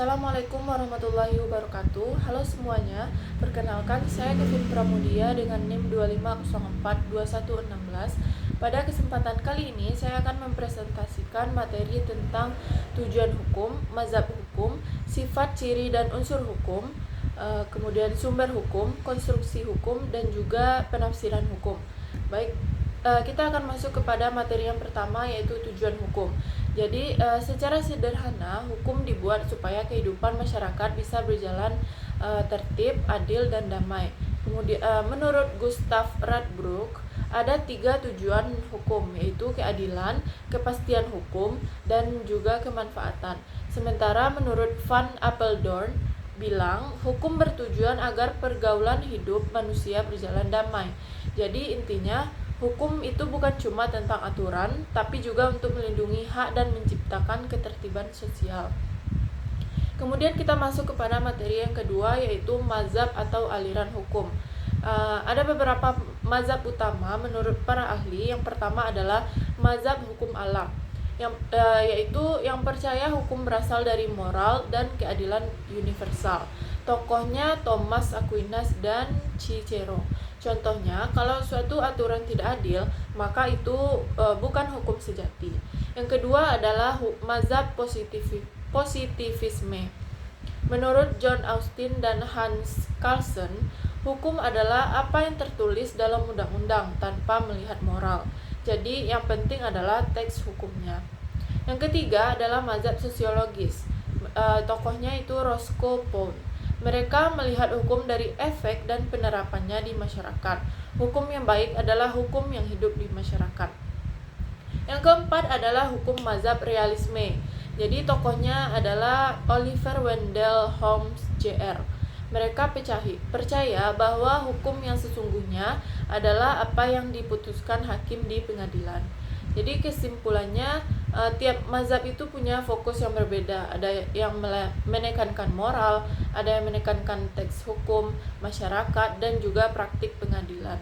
Assalamualaikum warahmatullahi wabarakatuh. Halo semuanya, perkenalkan saya Kevin Pramudia dengan NIM 25042116. Pada kesempatan kali ini saya akan mempresentasikan materi tentang tujuan hukum, mazhab hukum, sifat, ciri, dan unsur hukum, kemudian sumber hukum, konstruksi hukum, dan juga penafsiran hukum. Baik, kita akan masuk kepada materi yang pertama, yaitu tujuan hukum. Jadi secara sederhana, hukum dibuat supaya kehidupan masyarakat bisa berjalan tertib, adil, dan damai. Kemudian menurut Gustav Radbruch, ada 3 tujuan hukum, yaitu keadilan, kepastian hukum, dan juga kemanfaatan. Sementara menurut Van Apeldoorn bilang, hukum bertujuan agar pergaulan hidup manusia berjalan damai. Jadi intinya, hukum itu bukan cuma tentang aturan, tapi juga untuk melindungi hak dan menciptakan ketertiban sosial. Kemudian kita masuk kepada materi yang kedua, yaitu mazhab atau aliran hukum. Ada beberapa mazhab utama menurut para ahli. Yang pertama adalah mazhab hukum alam, yaitu yang percaya hukum berasal dari moral dan keadilan universal. Tokohnya Thomas Aquinas dan Cicero. Contohnya, kalau suatu aturan tidak adil, maka itu bukan hukum sejati. Yang kedua adalah mazhab positivisme. Menurut John Austin dan Hans Kelsen, hukum adalah apa yang tertulis dalam undang-undang tanpa melihat moral. Jadi yang penting adalah teks hukumnya. Yang ketiga adalah mazhab sosiologis. Tokohnya itu Roscoe Pound. Mereka melihat hukum dari efek dan penerapannya di masyarakat. Hukum yang baik adalah hukum yang hidup di masyarakat. Yang keempat adalah hukum mazhab realisme. Jadi tokohnya adalah Oliver Wendell Holmes Jr. Mereka percaya bahwa hukum yang sesungguhnya adalah apa yang diputuskan hakim di pengadilan. Jadi kesimpulannya, tiap mazhab itu punya fokus yang berbeda. Ada yang menekankan moral, ada yang menekankan teks hukum, masyarakat, dan juga praktik pengadilan.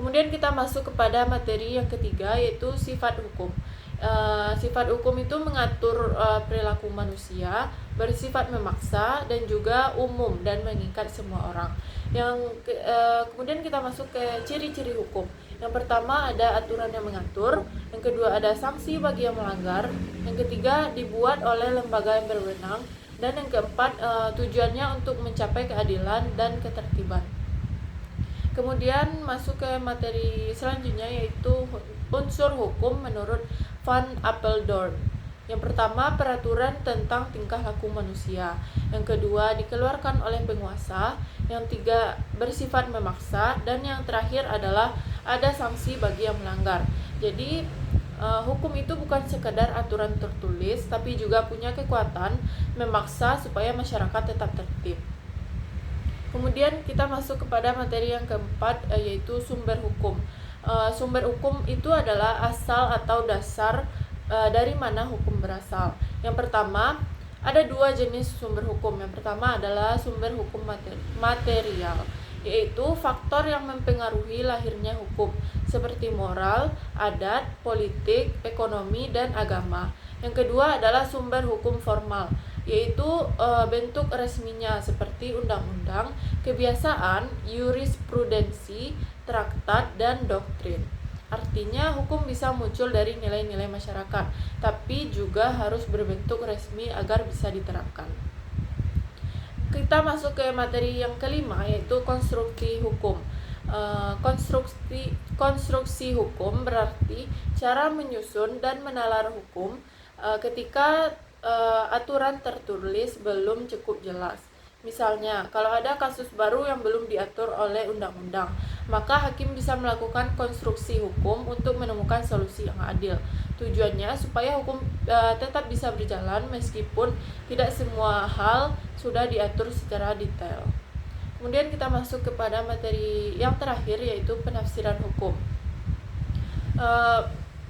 Kemudian kita masuk kepada materi yang ketiga, yaitu sifat hukum. Sifat hukum itu mengatur perilaku manusia, bersifat memaksa, dan juga umum dan mengikat semua orang. Kemudian kita masuk ke ciri-ciri hukum. Yang pertama ada aturan yang mengatur, yang kedua ada sanksi bagi yang melanggar, yang ketiga dibuat oleh lembaga yang berwenang, dan yang keempat tujuannya untuk mencapai keadilan dan ketertiban. Kemudian masuk ke materi selanjutnya, yaitu unsur hukum menurut Van Apeldoorn. Yang pertama, peraturan tentang tingkah laku manusia. Yang kedua, dikeluarkan oleh penguasa. Yang tiga, bersifat memaksa. Dan yang terakhir adalah ada sanksi bagi yang melanggar. Jadi, hukum itu bukan sekadar aturan tertulis, tapi juga punya kekuatan memaksa supaya masyarakat tetap tertib. Kemudian kita masuk kepada materi yang keempat, yaitu sumber hukum. Sumber hukum itu adalah asal atau dasar dari mana hukum berasal. Yang pertama, ada 2 jenis sumber hukum. Yang pertama adalah sumber hukum material, yaitu faktor yang mempengaruhi lahirnya hukum, seperti moral, adat, politik, ekonomi, dan agama. Yang kedua adalah sumber hukum formal, yaitu bentuk resminya seperti undang-undang, kebiasaan, jurisprudensi, traktat, dan doktrin. Artinya hukum bisa muncul dari nilai-nilai masyarakat, tapi juga harus berbentuk resmi agar bisa diterapkan. Kita masuk ke materi yang kelima, yaitu konstruksi hukum. Konstruksi hukum berarti cara menyusun dan menalar hukum ketika aturan tertulis belum cukup jelas. Misalnya, kalau ada kasus baru yang belum diatur oleh undang-undang, maka hakim bisa melakukan konstruksi hukum untuk menemukan solusi yang adil. Tujuannya supaya hukum tetap bisa berjalan meskipun tidak semua hal sudah diatur secara detail. Kemudian kita masuk kepada materi yang terakhir, yaitu penafsiran hukum.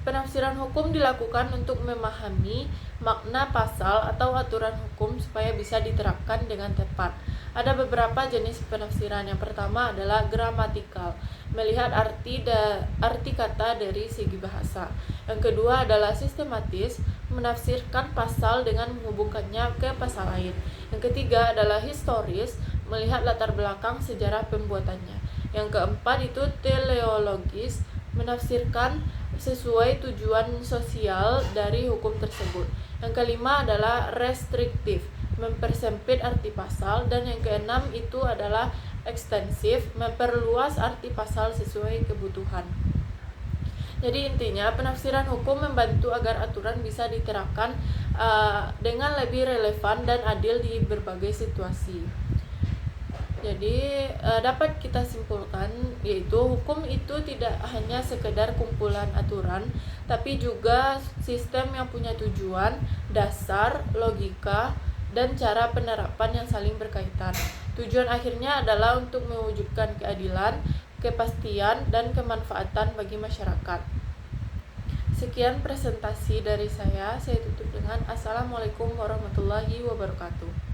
Penafsiran hukum dilakukan untuk memahami makna pasal atau aturan hukum supaya bisa diterapkan dengan tepat. Ada beberapa jenis penafsiran. Yang pertama adalah gramatikal, melihat arti kata dari segi bahasa. Yang kedua adalah sistematis, menafsirkan pasal dengan menghubungkannya ke pasal lain. Yang ketiga adalah historis, melihat latar belakang sejarah pembuatannya. Yang keempat itu teleologis, menafsirkan sesuai tujuan sosial dari hukum tersebut. Yang kelima adalah restriktif, mempersempit arti pasal. Dan yang keenam itu adalah ekstensif, memperluas arti pasal sesuai kebutuhan. Jadi intinya penafsiran hukum membantu agar aturan bisa diterapkan dengan lebih relevan dan adil di berbagai situasi. Jadi dapat kita simpulkan yaitu hukum itu tidak hanya sekedar kumpulan aturan, tapi juga sistem yang punya tujuan, dasar, logika, dan cara penerapan yang saling berkaitan. Tujuan akhirnya adalah untuk mewujudkan keadilan, kepastian, dan kemanfaatan bagi masyarakat. Sekian presentasi dari saya tutup dengan Assalamualaikum warahmatullahi wabarakatuh.